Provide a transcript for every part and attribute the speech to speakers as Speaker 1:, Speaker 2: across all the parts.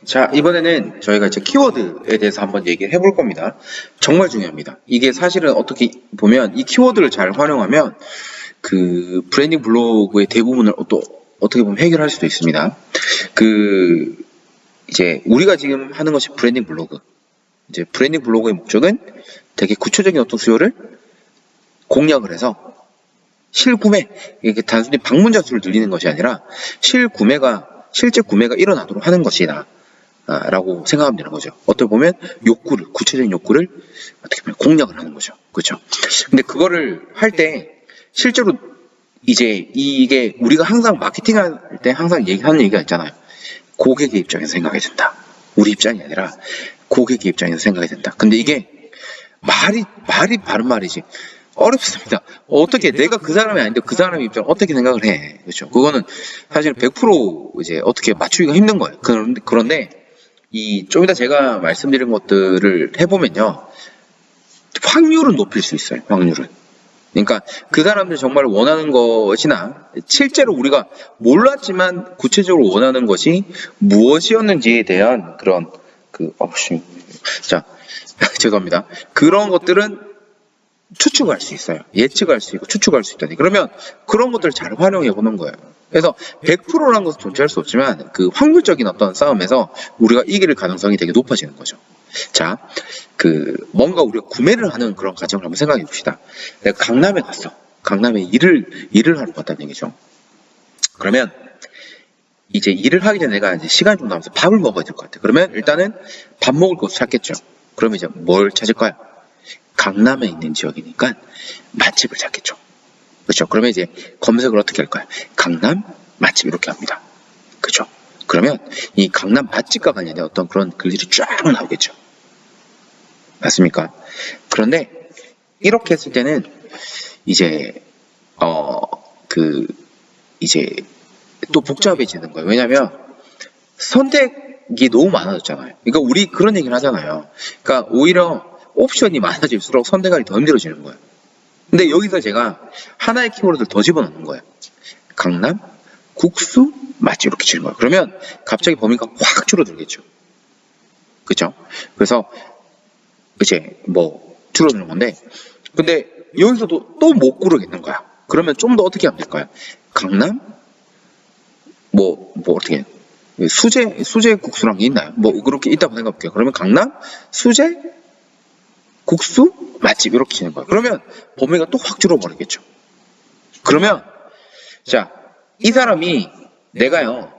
Speaker 1: 자, 이번에는 저희가 이제 키워드에 대해서 한번 얘기를 해볼 겁니다. 정말 중요합니다. 이게 사실은 어떻게 보면 이 키워드를 잘 활용하면 그 브랜딩 블로그의 대부분을 또 어떻게 보면 해결할 수도 있습니다. 이제 우리가 지금 하는 것이 브랜딩 블로그. 이제 브랜딩 블로그의 목적은 되게 구체적인 어떤 수요를 공략을 해서 실구매, 이게 단순히 방문자 수를 늘리는 것이 아니라 실제 구매가 일어나도록 하는 것이다. 라고 생각하면 되는 거죠. 어떻게 보면 구체적인 욕구를 어떻게 보면 공략을 하는 거죠. 그렇죠? 근데 그거를 할 때 실제로 이제 이게 우리가 항상 마케팅할 때 항상 얘기하는 얘기가 있잖아요. 고객의 입장에서 생각해야 된다. 우리 입장이 아니라 고객의 입장에서 생각해야 된다. 근데 이게 말이 바른 말이지. 어렵습니다. 어떻게 내가 그 사람이 아닌데 그 사람의 입장을 어떻게 생각을 해. 그렇죠? 그거는 사실 100% 이제 어떻게 맞추기가 힘든 거예요. 그런데 좀 이따 제가 말씀드린 것들을 해보면요. 확률은 높일 수 있어요. 확률은. 그러니까 그 사람들이 정말 원하는 것이나 실제로 우리가 몰랐지만 구체적으로 원하는 것이 무엇이었는지에 대한 그런 죄송합니다. 그런 것들은 추측할 수 있어요. 예측할 수 있고 추측할 수 있다니. 그러면 그런 것들을 잘 활용해 보는 거예요. 그래서 100%라는 것은 존재할 수 없지만 그 확률적인 어떤 싸움에서 우리가 이길 가능성이 되게 높아지는 거죠. 자, 뭔가 우리가 구매를 하는 그런 과정을 한번 생각해 봅시다. 내가 강남에 갔어. 강남에 일을 하러 갔다는 얘기죠. 그러면 이제 일을 하기 전에 내가 이제 시간이 좀 남아서 밥을 먹어야 될 것 같아. 그러면 일단은 밥 먹을 곳을 찾겠죠. 그러면 이제 뭘 찾을까요? 강남에 있는 지역이니까 맛집을 찾겠죠. 그렇죠? 그러면 이제 검색을 어떻게 할까요? 강남 맛집 이렇게 합니다. 그렇죠? 그러면 이 강남 맛집과 관련된 어떤 그런 글들이 쫙 나오겠죠. 맞습니까? 그런데 이렇게 했을 때는 이제 이제 또 복잡해지는 거예요. 왜냐면 선택이 너무 많아졌잖아요. 그러니까 우리 그런 얘기를 하잖아요. 그러니까 오히려 옵션이 많아질수록 선택하기 더 힘들어지는 거예요. 근데 여기서 제가 하나의 키워드를 더 집어넣는 거예요. 강남, 국수, 맛집 이렇게 치는 거예요. 그러면 갑자기 범위가 확 줄어들겠죠. 그렇죠? 그래서 이제 줄어드는 건데, 근데 여기서도 또 못 고르겠는 거야. 그러면 좀 더 어떻게 하면 될까요? 강남, 어떻게 수제 국수란 게 있나요? 그렇게 있다고 생각해 볼게요. 그러면 강남, 수제, 국수, 맛집 이렇게 치는 거예요. 그러면 범위가 또 확 줄어버리겠죠. 그러면 자, 이 사람이 내가요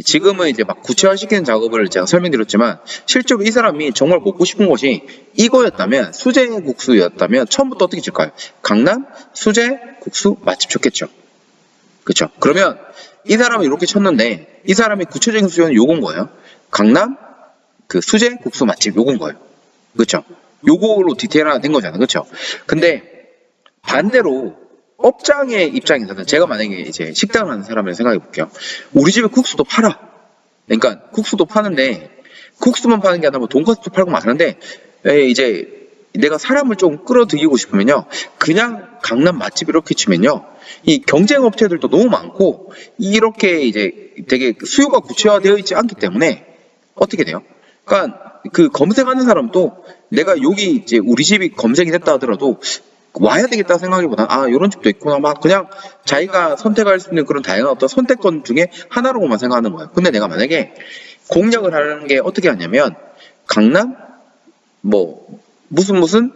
Speaker 1: 지금은 이제 막 구체화시키는 작업을 제가 설명드렸지만 실제로 이 사람이 정말 먹고 싶은 것이 이거였다면 수제 국수였다면 처음부터 어떻게 칠까요? 강남, 수제, 국수, 맛집 쳤겠죠. 그렇죠? 그러면 이 사람이 이렇게 쳤는데 이 사람의 구체적인 수요는 요건 거예요. 강남, 수제, 국수, 맛집 요건 거예요. 그렇죠? 요걸로 디테일화 된 거잖아요. 그렇죠? 근데 반대로 업장의 입장에서는 제가 만약에 이제 식당을 하는 사람을 생각해 볼게요. 우리 집에 국수도 팔아. 그러니까 국수도 파는데 국수만 파는 게 아니라 돈가스도 팔고 많은데 이제 내가 사람을 좀 끌어들이고 싶으면요. 그냥 강남 맛집 이렇게 치면요. 이 경쟁 업체들도 너무 많고 이렇게 이제 되게 수요가 구체화되어 있지 않기 때문에 어떻게 돼요? 그러니까 검색하는 사람도 내가 여기 이제 우리 집이 검색이 됐다 하더라도 와야 되겠다 생각하기보다는 이런 집도 있구나 막 그냥 자기가 선택할 수 있는 그런 다양한 어떤 선택권 중에 하나로만 생각하는 거예요. 근데 내가 만약에 공략을 하는 게 어떻게 하냐면 강남 무슨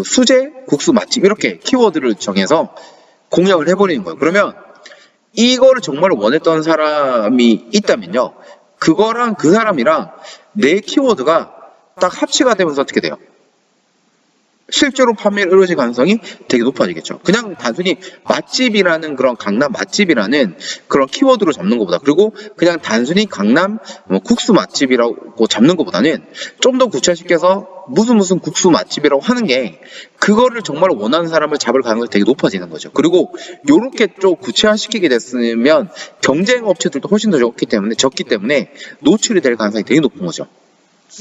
Speaker 1: 수제 국수 맛집 이렇게 키워드를 정해서 공략을 해버리는 거예요. 그러면 이거를 정말 원했던 사람이 있다면요. 그거랑 그 사람이랑 내 키워드가 딱 합치가 되면서 어떻게 돼요? 실제로 판매를 이루어질 가능성이 되게 높아지겠죠. 그냥 단순히 맛집이라는 그런 강남 맛집이라는 그런 키워드로 잡는 것보다 그리고 그냥 단순히 강남 국수 맛집이라고 잡는 것보다는 좀 더 구체화시켜서 무슨 국수 맛집이라고 하는 게 그거를 정말 원하는 사람을 잡을 가능성이 되게 높아지는 거죠. 그리고 요렇게 좀 구체화시키게 됐으면 경쟁 업체들도 훨씬 더 적기 때문에 노출이 될 가능성이 되게 높은 거죠.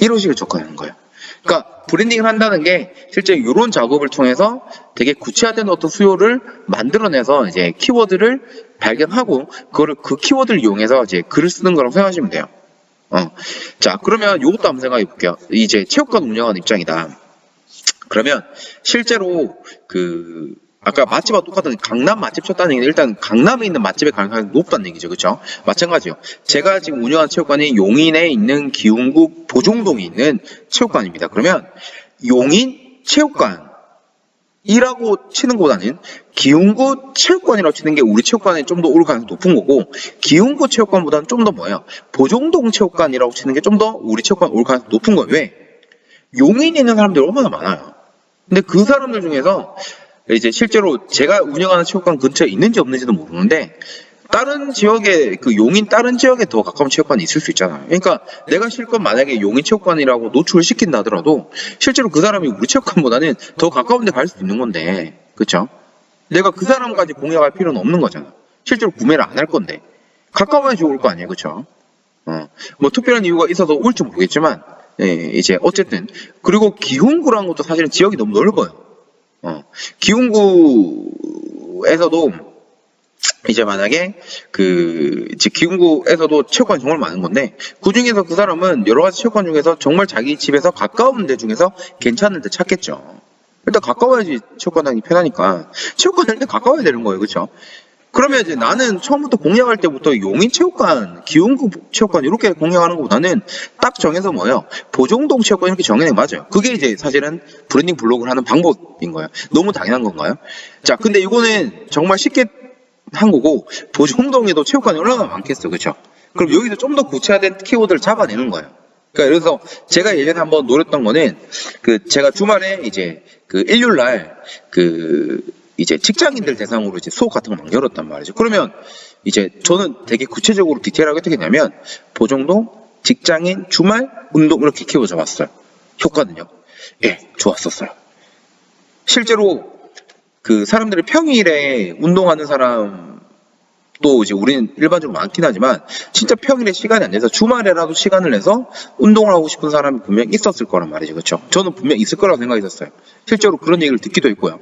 Speaker 1: 이런 식으로 접근하는 거예요. 그러니까 브랜딩을 한다는 게 실제 이런 작업을 통해서 되게 구체화된 어떤 수요를 만들어내서 이제 키워드를 발견하고 그 키워드를 이용해서 이제 글을 쓰는 거라고 생각하시면 돼요. 자, 그러면 요것도 한번 생각해 볼게요. 이제 체육관 운영하는 입장이다. 그러면 실제로 아까 맛집과 똑같은 강남 맛집 쳤다는 얘기는 일단 강남에 있는 맛집의 가능성이 높다는 얘기죠. 그쵸? 마찬가지요. 제가 지금 운영하는 체육관이 용인에 있는 기흥구 보종동에 있는 체육관입니다. 그러면 용인 체육관이라고 치는 것보다는 기흥구 체육관이라고 치는 게 우리 체육관에 좀 더 올 가능성이 높은 거고, 기흥구 체육관보다는 좀 더 보종동 체육관이라고 치는 게 좀 더 우리 체육관 올 가능성이 높은 거예요. 왜? 용인에 있는 사람들이 얼마나 많아요. 근데 그 사람들 중에서 이제 실제로 제가 운영하는 체육관 근처에 있는지 없는지도 모르는데, 다른 지역에, 용인 다른 지역에 더 가까운 체육관이 있을 수 있잖아요. 그러니까 내가 실컷 만약에 용인 체육관이라고 노출을 시킨다 하더라도 실제로 그 사람이 우리 체육관보다는 더 가까운 데 갈 수 있는 건데, 그쵸? 내가 그 사람까지 공략할 필요는 없는 거잖아. 실제로 구매를 안 할 건데. 가까워야지 올 거 아니에요. 그쵸? 뭐 특별한 이유가 있어서 올지 모르겠지만, 이제 어쨌든. 그리고 기흥구라는 것도 사실은 지역이 너무 넓어요. 기흥구에서도 이제 만약에 이제 기흥구에서도 체육관이 정말 많은 건데, 그 중에서 그 사람은 여러 가지 체육관 중에서 정말 자기 집에서 가까운 데 중에서 괜찮은 데 찾겠죠. 일단 가까워야지 체육관 다니기 편하니까 체육관 일단 가까워야 되는 거예요. 그렇죠? 그러면 이제 나는 처음부터 공략할 때부터 용인 체육관, 기흥구 체육관 이렇게 공략하는 것보다는 딱 정해서 보종동 체육관 이렇게 정해낸 거 맞아요. 그게 이제 사실은 브랜딩 블록을 하는 방법인 거예요. 너무 당연한 건가요? 자, 근데 이거는 정말 쉽게 한 거고, 보종동에도 체육관이 얼마나 많겠어. 그렇죠? 그럼 여기서 좀 더 구체화된 키워드를 잡아내는 거예요. 그러니까 그래서 제가 예전에 한번 노렸던 거는 제가 주말에 이제 일요일날 이제 직장인들 대상으로 이제 수업 같은 거 막 열었단 말이죠. 그러면 이제 저는 되게 구체적으로 디테일하게 어떻게 했냐면 보종동 직장인 주말 운동 이렇게 키워져 봤어요. 효과는요? 예, 좋았었어요. 실제로 사람들이 평일에 운동하는 사람도 이제 우리는 일반적으로 많긴 하지만 진짜 평일에 시간이 안 돼서 주말에라도 시간을 내서 운동을 하고 싶은 사람이 분명 있었을 거란 말이죠. 그렇죠? 저는 분명 있을 거라고 생각했었어요. 실제로 그런 얘기를 듣기도 했고요.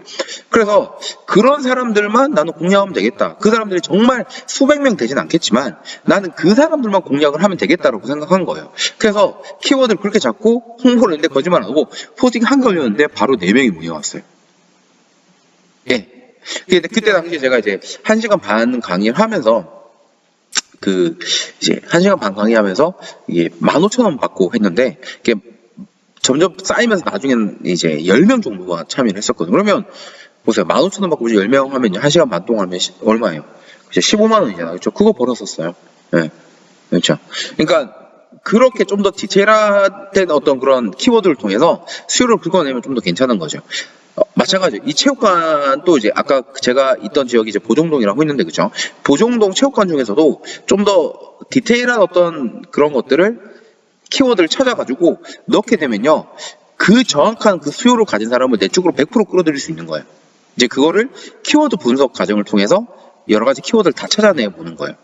Speaker 1: 그래서 그런 사람들만 나는 공략하면 되겠다. 그 사람들이 정말 수백 명 되진 않겠지만 나는 그 사람들만 공략을 하면 되겠다라고 생각한 거예요. 그래서 키워드를 그렇게 잡고 홍보를 했는데 거짓말 안 하고 포징 한 개 올렸는데 바로 4명이 모여왔어요. 예. 근데 그때 당시에 제가 이제 1시간 반 강의를 하면서 이제 1시간 반 강의하면서 이게 15,000원 받고 했는데 이게 점점 쌓이면서 나중에는 이제 10명 정도가 참여를 했었거든요. 그러면 보세요. 15,000원 받고 이제 10명 하면 1시간 반 동안 하면 얼마예요? 이제 15만 원이잖아요. 그렇죠? 그거 벌었었어요. 예. 그렇죠. 그러니까 그렇게 좀 더 디테일화된 어떤 그런 키워드를 통해서 수요를 긁어내면 좀 더 괜찮은 거죠. 마찬가지. 이 체육관도 이제 아까 제가 있던 지역이 이제 보종동이라고 했는데, 그죠? 보종동 체육관 중에서도 좀 더 디테일한 어떤 그런 것들을 키워드를 찾아가지고 넣게 되면요, 정확한 수요를 가진 사람을 내 쪽으로 100% 끌어들일 수 있는 거예요. 이제 그거를 키워드 분석 과정을 통해서 여러 가지 키워드를 다 찾아내 보는 거예요.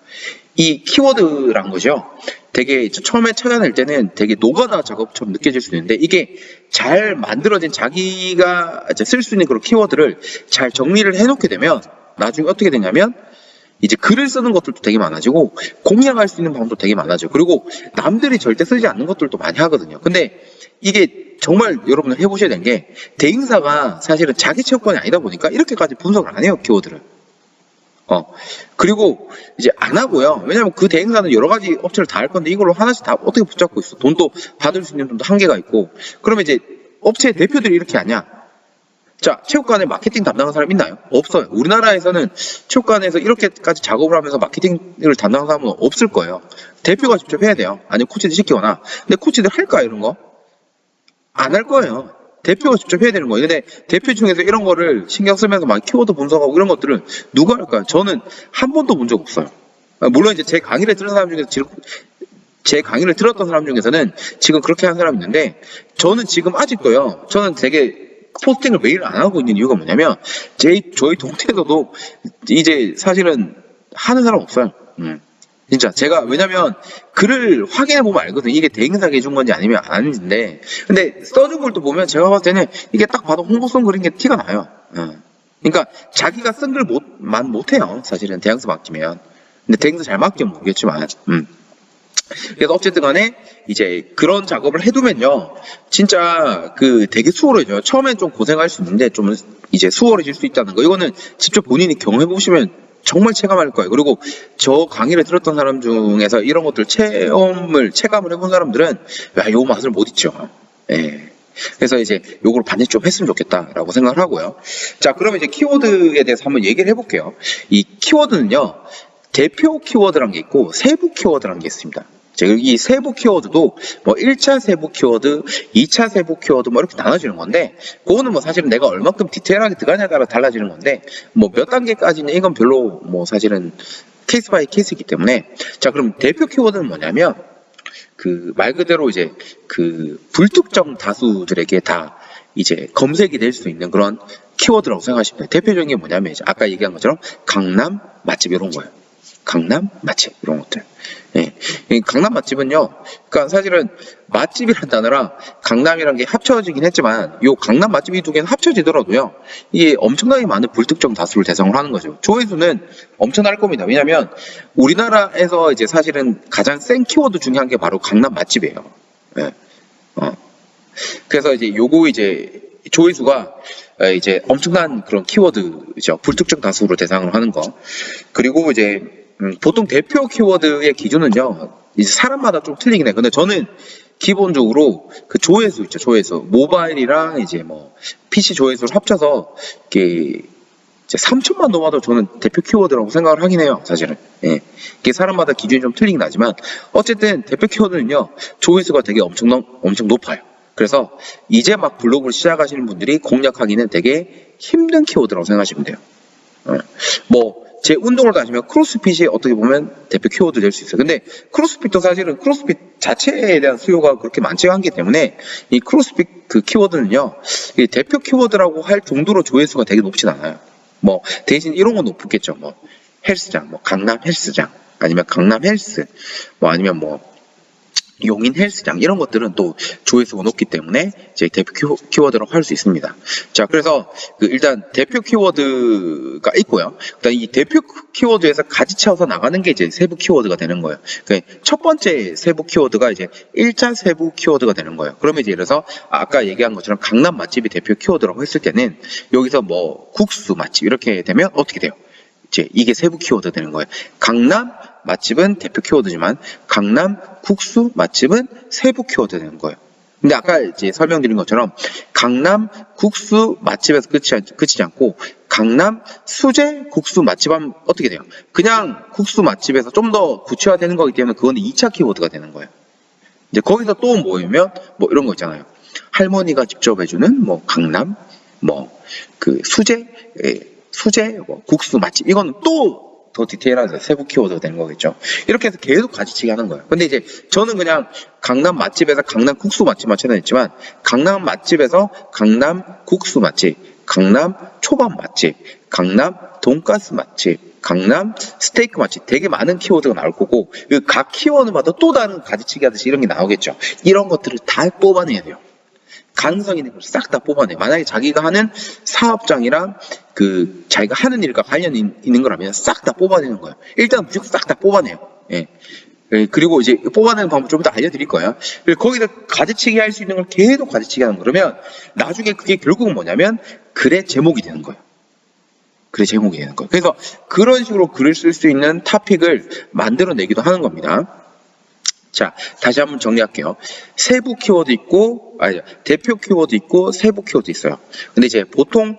Speaker 1: 이 키워드란 거죠. 되게 처음에 찾아낼 때는 되게 노가다 작업처럼 느껴질 수 있는데, 이게 잘 만들어진 자기가 쓸 수 있는 그런 키워드를 잘 정리를 해놓게 되면 나중에 어떻게 되냐면 이제 글을 쓰는 것들도 되게 많아지고 공략할 수 있는 방법도 되게 많아지고, 그리고 남들이 절대 쓰지 않는 것들도 많이 하거든요. 근데 이게 정말 여러분들 해보셔야 되는 게, 대행사가 사실은 자기 체육관이 아니다 보니까 이렇게까지 분석을 안 해요, 키워드를. 그리고 이제 안 하고요. 왜냐면 그 대행사는 여러 가지 업체를 다 할 건데 이걸로 하나씩 다 어떻게 붙잡고 있어. 돈도 받을 수 있는 돈도 한계가 있고. 그러면 이제 업체 대표들이 이렇게 하냐? 자, 체육관에 마케팅 담당하는 사람 있나요? 없어요. 우리나라에서는 체육관에서 이렇게까지 작업을 하면서 마케팅을 담당하는 사람은 없을 거예요. 대표가 직접 해야 돼요. 아니면 코치들 시키거나. 근데 코치들 할까요, 이런 거? 안 할 거예요. 대표가 직접 해야 되는 거예요. 근데 대표 중에서 이런 거를 신경 쓰면서 막 키워드 분석하고 이런 것들은 누가 할까요? 저는 한 번도 본 적 없어요. 물론 이제 제 강의를 들은 사람 중에서 제 강의를 들었던 사람 중에서는 지금 그렇게 한 사람이 있는데, 저는 지금 아직도요, 저는 되게 포스팅을 매일 안 하고 있는 이유가 뭐냐면, 저희 동네에서도 이제 사실은 하는 사람 없어요. 진짜 제가, 왜냐면 글을 확인해 보면 알거든요. 이게 대행사가 해준 건지 아니면 아닌데. 근데 써준 걸 또 보면 제가 봤을 때는 이게 딱 봐도 홍보성 글인 게 티가 나요. 그러니까 자기가 쓴 글만 못해요. 사실은 대행사 맡기면. 근데 대행사 잘 맡기면 모르겠지만. 그래서 어쨌든 간에 이제 그런 작업을 해두면요. 진짜 그 되게 수월해져요. 처음엔 좀 고생할 수 있는데 좀 이제 수월해질 수 있다는 거. 이거는 직접 본인이 경험해 보시면 정말 체감할 거예요. 그리고 저 강의를 들었던 사람 중에서 이런 것들 체감을 해본 사람들은 야, 요 맛을 못 잊죠. 예. 그래서 이제 요걸 반드시 좀 했으면 좋겠다라고 생각을 하고요. 자, 그러면 이제 키워드에 대해서 한번 얘기를 해볼게요. 이 키워드는요, 대표 키워드란 게 있고 세부 키워드란 게 있습니다. 이 세부 키워드도 뭐 1차 세부 키워드, 2차 세부 키워드 뭐 이렇게 나눠지는 건데, 그거는 뭐 사실은 내가 얼마큼 디테일하게 들어가냐에 따라 달라지는 건데, 뭐 몇 단계까지는 이건 별로 뭐 사실은 케이스 바이 케이스이기 때문에. 자, 그럼 대표 키워드는 뭐냐면 그 말 그대로 이제 그 불특정 다수들에게 다 이제 검색이 될 수 있는 그런 키워드라고 생각하시면 돼요. 대표적인 게 뭐냐면 이제 아까 얘기한 것처럼 강남 맛집 이런 거예요. 강남 맛집 이런 것들. 예. 이 강남 맛집은요, 그러니까 사실은 맛집이라는 단어랑 강남이라는 게 합쳐지긴 했지만, 요 강남 맛집 이 두 개는 합쳐지더라도요, 이게 엄청나게 많은 불특정 다수를 대상으로 하는 거죠. 조회수는 엄청날 겁니다. 왜냐면 우리나라에서 이제 사실은 가장 센 키워드 중에 한 게 바로 강남 맛집이에요. 예. 그래서 이제 요거 이제 조회수가 이제 엄청난 그런 키워드죠. 불특정 다수로 대상으로 하는 거. 그리고 이제 보통 대표 키워드의 기준은요, 이제 사람마다 좀 틀리긴 해요. 근데 저는 기본적으로 그 조회수 있죠, 조회수. 모바일이랑 이제 뭐 PC 조회수를 합쳐서 이게 이제 3천만 넘어도 저는 대표 키워드라고 생각을 하긴 해요, 사실은. 예. 이게 사람마다 기준이 좀 틀리긴 하지만, 어쨌든 대표 키워드는요, 조회수가 되게 엄청 높아요. 그래서 이제 막 블로그를 시작하시는 분들이 공략하기는 되게 힘든 키워드라고 생각하시면 돼요. 뭐 제 운동을 다니면 크로스핏이 어떻게 보면 대표 키워드 될 수 있어요. 근데 크로스핏도 사실은 크로스핏 자체에 대한 수요가 그렇게 많지가 않기 때문에 이 크로스핏 그 키워드는요, 이 대표 키워드라고 할 정도로 조회수가 되게 높진 않아요. 뭐 대신 이런 건 높겠죠. 뭐 헬스장, 뭐 강남 헬스장, 아니면 강남 헬스, 뭐 아니면 뭐 용인 헬스장, 이런 것들은 또 조회수가 높기 때문에 이제 대표 키워드라고 할 수 있습니다. 자, 그래서 그 일단 대표 키워드가 있고요. 그다음 이 대표 키워드에서 같이 채워서 나가는 게 이제 세부 키워드가 되는 거예요. 그러니까 첫 번째 세부 키워드가 이제 1차 세부 키워드가 되는 거예요. 그러면 이제 그래서 아까 얘기한 것처럼 강남 맛집이 대표 키워드라고 했을 때는 여기서 뭐 국수 맛집 이렇게 되면 어떻게 돼요? 이제 이게 세부 키워드 되는 거예요. 강남 맛집은 대표 키워드지만 강남 국수 맛집은 세부 키워드 되는 거예요. 근데 아까 이제 설명드린 것처럼 강남 국수 맛집에서 그치지 않고 강남 수제 국수 맛집하면 어떻게 돼요? 그냥 국수 맛집에서 좀 더 구체화되는 거기 때문에 그건 2차 키워드가 되는 거예요. 이제 거기서 또 모이면 뭐 이런 거 있잖아요. 할머니가 직접 해주는 뭐 강남 뭐 그 수제 뭐 국수 맛집, 이거는 또 더 디테일하게 세부 키워드가 되는 거겠죠. 이렇게 해서 계속 가지치기 하는 거예요. 근데 이제 저는 그냥 강남 맛집에서 강남 국수 맛집만 찾아냈지만, 강남 맛집에서 강남 국수 맛집, 강남 초밥 맛집, 강남 돈가스 맛집, 강남 스테이크 맛집, 되게 많은 키워드가 나올 거고, 각 키워드마다 또 다른 가지치기 하듯이 이런 게 나오겠죠. 이런 것들을 다 뽑아내야 돼요. 가능성 있는 걸 싹 다 뽑아내. 만약에 자기가 하는 사업장이랑 그 자기가 하는 일과 관련이 있는 거라면 싹 다 뽑아내는 거예요. 일단 무조건 싹 다 뽑아내요. 예. 그리고 이제 뽑아내는 방법 좀 더 알려드릴 거예요. 거기서 가지치기 할 수 있는 걸 계속 가지치기 하는 거라면 나중에 그게 결국은 뭐냐면 글의 제목이 되는 거예요. 글의 제목이 되는 거예요. 그래서 그런 식으로 글을 쓸 수 있는 토픽을 만들어내기도 하는 겁니다. 자, 다시 한번 정리할게요. 세부 키워드 있고, 대표 키워드 있고, 세부 키워드 있어요. 근데 이제 보통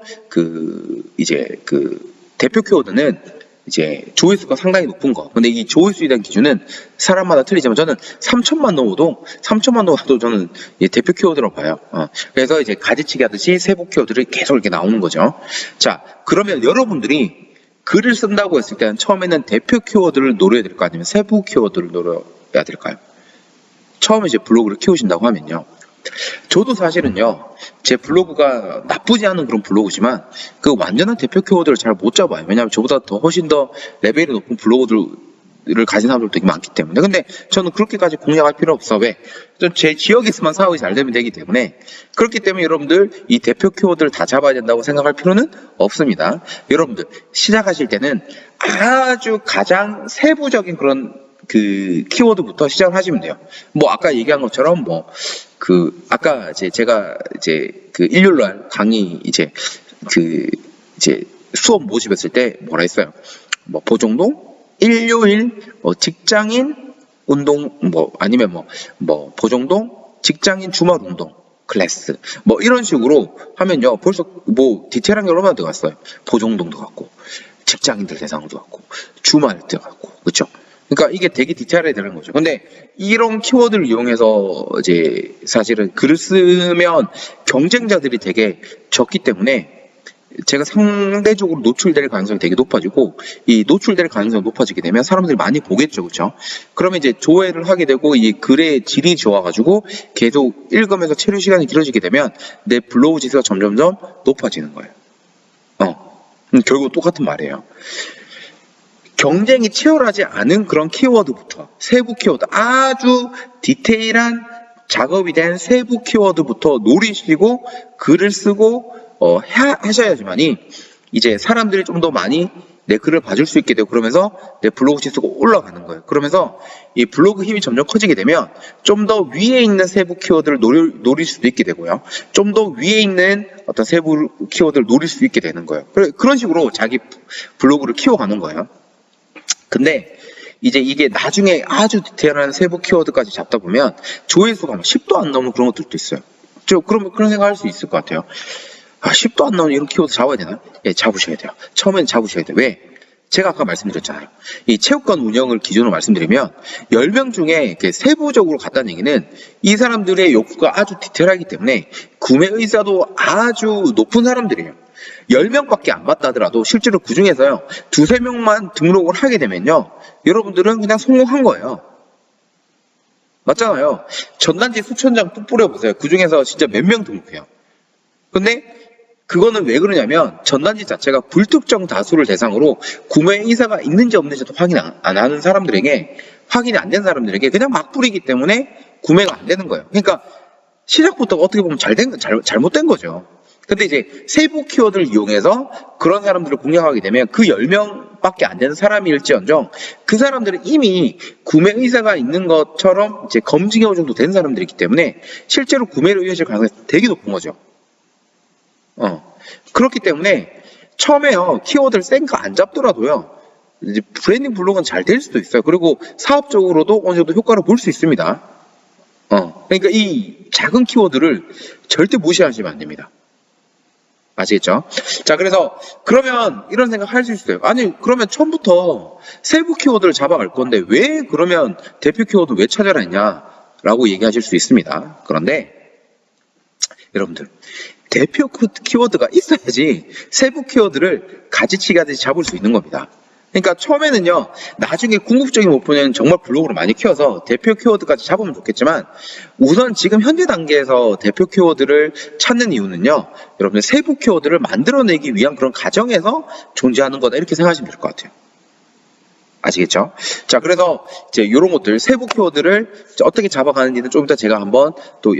Speaker 1: 대표 키워드는 이제 조회수가 상당히 높은 거. 근데 이 조회수에 대한 기준은 사람마다 틀리지만 저는 3천만 넘어도 저는 대표 키워드라고 봐요. 그래서 이제 가지치기 하듯이 세부 키워드를 계속 이렇게 나오는 거죠. 자, 그러면 여러분들이 글을 쓴다고 했을 때는 처음에는 대표 키워드를 노려야 될까, 아니면 세부 키워드를 노려야 될까요? 처음에 이제 블로그를 키우신다고 하면요. 저도 사실은요, 제 블로그가 나쁘지 않은 그런 블로그지만 그 완전한 대표 키워드를 잘 못 잡아요. 왜냐하면 저보다 훨씬 더 레벨이 높은 블로그들을 가진 사람들도 되게 많기 때문에. 근데 저는 그렇게까지 공략할 필요 없어. 왜? 제 지역에서만 사업이 잘 되면 되기 때문에. 그렇기 때문에 여러분들 이 대표 키워드를 다 잡아야 된다고 생각할 필요는 없습니다. 여러분들 시작하실 때는 아주 가장 세부적인 그런 그 키워드부터 시작을 하시면 돼요. 뭐 아까 얘기한 것처럼 뭐 그 아까 제가 이제 그 일요일날 강의 이제 그 이제 수업 모집했을 때 뭐라 했어요? 뭐 보정동 일요일 뭐 직장인 운동 뭐 아니면 뭐 보정동 직장인 주말 운동 클래스 뭐 이런 식으로 하면요 벌써 뭐 디테일한 게 얼마나 들어갔어요. 보정동도 갖고 직장인들 대상도 갖고 주말 들어갔고 그렇죠. 그러니까 이게 되게 디테일하게 되는 거죠. 근데 이런 키워드를 이용해서 이제 사실은 글을 쓰면 경쟁자들이 되게 적기 때문에 제가 상대적으로 노출될 가능성이 되게 높아지고 이 노출될 가능성이 높아지게 되면 사람들이 많이 보겠죠. 그렇죠? 그러면 이제 조회를 하게 되고 이 글의 질이 좋아가지고 계속 읽으면서 체류 시간이 길어지게 되면 내 블로그 지수가 점점점 높아지는 거예요. 결국 똑같은 말이에요. 경쟁이 치열하지 않은 그런 키워드부터 세부 키워드 아주 디테일한 작업이 된 세부 키워드부터 노리시고 글을 쓰고 하셔야지만이 이제 사람들이 좀 더 많이 내 글을 봐줄 수 있게 되고 그러면서 내 블로그 지수가 올라가는 거예요. 그러면서 이 블로그 힘이 점점 커지게 되면 좀 더 위에 있는 세부 키워드를 노릴 수도 있게 되고요. 좀 더 위에 있는 어떤 세부 키워드를 노릴 수 있게 되는 거예요. 그런 식으로 자기 블로그를 키워가는 거예요. 근데 이제 이게 나중에 아주 디테일한 세부 키워드까지 잡다 보면 조회수가 10도 안 넘는 그런 것들도 있어요. 그런 생각할 수 있을 것 같아요. 10도 안 나오는 이런 키워드 잡아야 되나? 예, 잡으셔야 돼요. 처음엔 잡으셔야 돼요. 왜? 제가 아까 말씀드렸잖아요. 이 체육관 운영을 기준으로 말씀드리면 10명 중에 세부적으로 갔다는 얘기는 이 사람들의 욕구가 아주 디테일하기 때문에 구매 의사도 아주 높은 사람들이에요. 10명밖에 안 봤다 하더라도 실제로 그 중에서요 2~3명만 등록을 하게 되면요 여러분들은 그냥 성공한 거예요. 맞잖아요. 전단지 수천 장 뿌려보세요. 그 중에서 진짜 몇 명 등록해요. 근데 그거는 왜 그러냐면 전단지 자체가 불특정 다수를 대상으로 구매 의사가 있는지 없는지도 확인 안 하는 사람들에게 확인이 안 된 사람들에게 그냥 막 뿌리기 때문에 구매가 안 되는 거예요. 그러니까 시작부터 어떻게 보면 잘못된 거죠. 근데 이제 세부 키워드를 이용해서 그런 사람들을 공략하게 되면 그 10명밖에 안 되는 사람일지언정 그 사람들은 이미 구매 의사가 있는 것처럼 이제 검증이 어느 정도 된 사람들이기 때문에 실제로 구매를 이어질 가능성이 되게 높은 거죠. 그렇기 때문에 처음에요 키워드를 센 거 안 잡더라도요 이제 브랜딩 블로그는 잘 될 수도 있어요. 그리고 사업적으로도 어느 정도 효과를 볼 수 있습니다. 그러니까 이 작은 키워드를 절대 무시하시면 안 됩니다. 아시겠죠? 자, 그래서 그러면 이런 생각 할 수 있어요. 아니 그러면 처음부터 세부 키워드를 잡아갈 건데 왜 그러면 대표 키워드 왜 찾아라 했냐 라고 얘기하실 수 있습니다. 그런데 여러분들 대표 키워드가 있어야지 세부 키워드를 가지치기 하듯이 잡을 수 있는 겁니다. 그러니까 처음에는요 나중에 궁극적인 목표는 정말 블로그를 많이 키워서 대표 키워드까지 잡으면 좋겠지만 우선 지금 현재 단계에서 대표 키워드를 찾는 이유는요 여러분들 세부 키워드를 만들어내기 위한 그런 과정에서 존재하는 거다 이렇게 생각하시면 될 것 같아요. 아시겠죠? 자, 그래서 이제 이런 것들 세부 키워드를 어떻게 잡아가는지는 좀 이따 제가 한번 또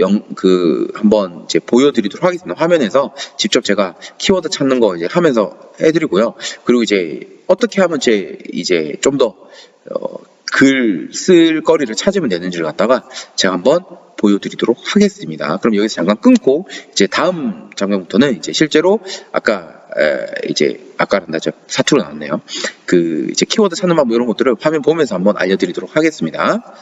Speaker 1: 한번 이제 보여드리도록 하겠습니다. 화면에서 직접 제가 키워드 찾는 거 이제 하면서 해드리고요. 그리고 이제 어떻게 하면 이제 좀 더 글 쓸 거리를 찾으면 되는지를 갖다가 제가 한번 보여드리도록 하겠습니다. 그럼 여기서 잠깐 끊고 이제 다음 장면부터는 이제 실제로 아까는 사투로 나왔네요. 이제 키워드 찾는 방법 이런 것들을 화면 보면서 한번 알려드리도록 하겠습니다.